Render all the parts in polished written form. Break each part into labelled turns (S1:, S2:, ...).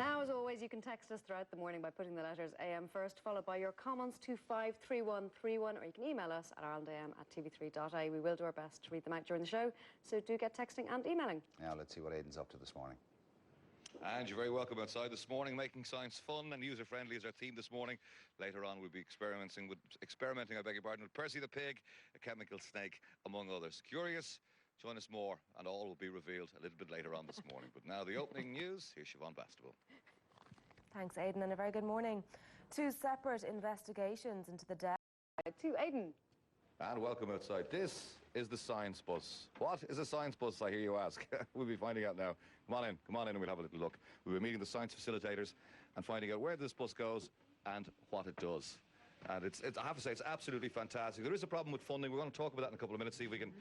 S1: Now, as always, you can text us throughout the morning by putting the letters AM first, followed by your comments to 53131, or you can email us at irelandam@tv3.ie. We will do our best to read them out during the show, so do get texting and emailing.
S2: Now, let's see what Aidan's up to this morning.
S3: And you're very welcome outside this morning. Making science fun and user-friendly is our theme this morning. Later on, we'll be experimenting, with Percy the pig, a chemical snake, among others. Curious? Join us more, and all will be revealed a little bit later on this morning. But now, the opening news. Here's Siobhan Bastable.
S4: Thanks, Aidan, and a very good morning. Two separate investigations into the death.
S1: To Aidan.
S3: And welcome outside. This is the science bus. What is a science bus, I hear you ask? We'll be finding out now. Come on in, and we'll have a little look. We'll be meeting the science facilitators and finding out where this bus goes and what it does. And I have to say, it's absolutely fantastic. There is a problem with funding. We're going to talk about that in a couple of minutes, see if we can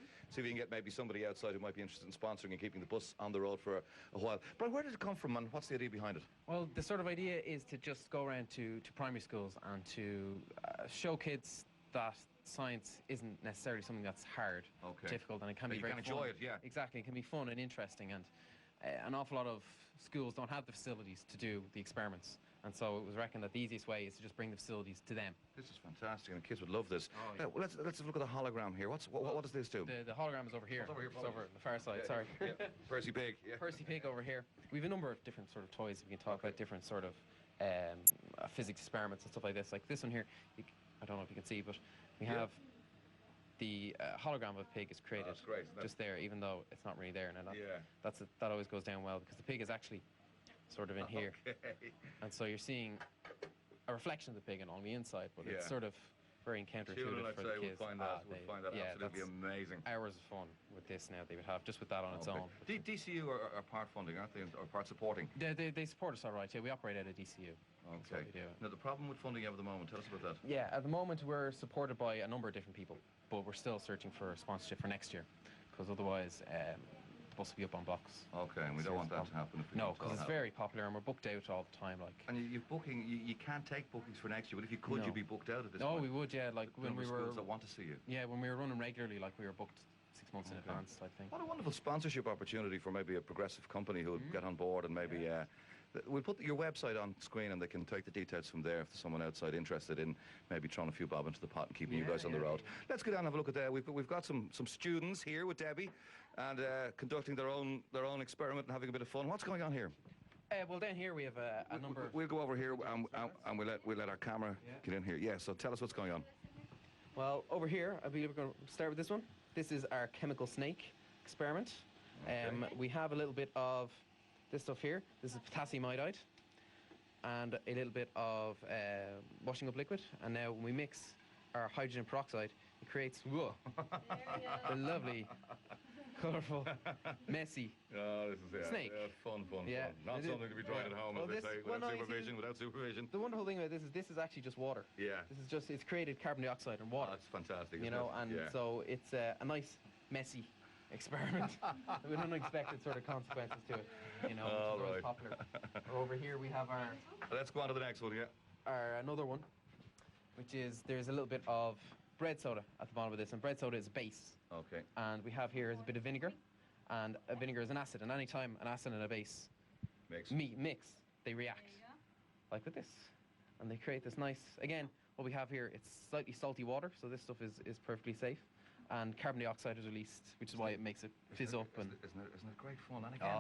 S3: get maybe somebody outside who might be interested in sponsoring and keeping the bus on the road for a while. But where did it come from, and what's the idea behind it?
S5: Well, the sort of idea is to just go around to primary schools and to show kids that science isn't necessarily something that's hard, difficult, and it can be very fun. You can enjoy it, yeah. Exactly, it can be fun and interesting, and an awful lot of schools don't have the facilities to do the experiments, and so it was reckoned that the easiest way is to just bring the facilities to them. This is fantastic, and the kids would love this. Oh, yeah. Let's have a look at the hologram here. What does this do? The hologram is over here. It's over on the far side, sorry. Yeah. Percy Pig. Yeah. Percy Pig over here. We have a number of different sort of toys. We can talk about different sort of physics experiments and stuff like this. Like this one here, I don't know if you can see, but we have the hologram of a pig is created just there, even though it's not really there. Now that always goes down well because the pig is actually sort of in here, and so you're seeing a reflection of the pig on the inside, but it's sort of very counterintuitive for the kids. We'll find that absolutely amazing. Hours of fun with this now they would have just with that on its own. DCU are part funding, aren't they, or part supporting? They support us all right. Yeah, we operate out of DCU. Okay. We do. Now the problem with funding you have at the moment, tell us about that. Yeah, at the moment we're supported by a number of different people, but we're still searching for sponsorship for next year, because otherwise the bus will be up on blocks. Okay, and we don't want that to happen. No, because it's very popular and we're booked out all the time. Like. And you can't take bookings for next year, but if you could, you'd be booked out at this point. Oh, we would, yeah. Like when we were. Schools that want to see you. Yeah, when we were running regularly, like we were booked 6 months in advance, I think. What a wonderful sponsorship opportunity for maybe a progressive company who would get on board and maybe. We'll put your website on screen and they can take the details from there if there's someone outside interested in maybe throwing a few bob into the pot and keeping you guys on the road. Let's go down and have a look at that. We've got some students here with Debbie and conducting their own experiment and having a bit of fun. What's going on here? Well, down here we have a number of... We'll go over here and we'll let our camera get in here. Yeah, so tell us what's going on. Well, over here, I believe we're going to start with this one. This is our chemical snake experiment. Okay. We have a little bit of this stuff here. This is potassium iodide and a little bit of washing up liquid. And now when we mix our hydrogen peroxide, it creates the lovely, colourful, messy snake. Yeah, fun. Yeah. Not something to be tried at home, as they say, without supervision. The wonderful thing about this is actually just water. Yeah. It's created carbon dioxide and water. That's fantastic. You know, and so it's a nice, messy experiment with unexpected sort of consequences to it, you know, which is popular. Over here we have our... Let's go on to the next one, another one, which is, there's a little bit of bread soda at the bottom of this, and bread soda is a base. Okay. And we have here is a bit of vinegar, and a vinegar is an acid, and any time an acid and a base mix, they react, like with this. And they create this nice, again, what we have here, it's slightly salty water, so this stuff is perfectly safe. And carbon dioxide is released, which is why it makes it fizz up. Isn't it great fun? And again,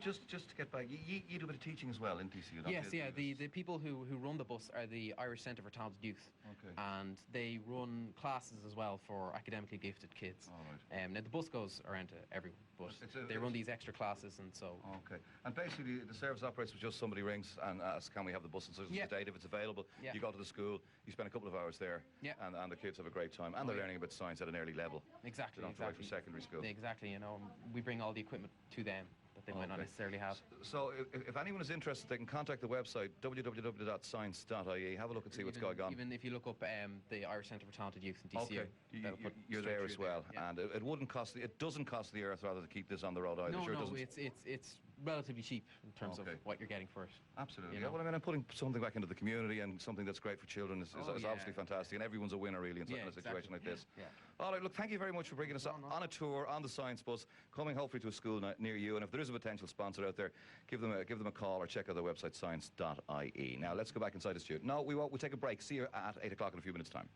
S5: just to get back, you do a bit of teaching as well in DCU, don't you? Yes, yeah. The people who run the bus are the Irish Centre for Talented Youth. Okay. And they run classes as well for academically gifted kids. All right. Now the bus goes around to everyone, but they run these extra classes, and so... Okay. And basically the service operates with just somebody rings and asks, can we have the bus on such a date? If it's available, you go to the school, you spend a couple of hours there, and the kids have a great time, and they're learning about science at an early level. Exactly. They don't have to wait for secondary school. Exactly, you know, we bring all the equipment to them that they might not necessarily have. So if anyone is interested, they can contact the website www.science.ie. Have a look and see what's going on. Even if you look up the Irish Centre for Talented Youth in DCU, you're there as well. And it doesn't cost the earth rather to keep this on the road either. No, it's relatively cheap in terms of what you're getting for it. Absolutely. Well, I mean, I'm putting something back into the community, and something that's great for children is obviously fantastic, and everyone's a winner really in a situation like this. All right, look, thank you very much for bringing us on a tour on the science bus, coming hopefully to a school near you, and if there is
S3: potential sponsor out there. Give them a call or check out their website, science.ie. Now, let's go back inside the studio. No, we won't. We'll take a break. See you at 8 o'clock in a few minutes' time.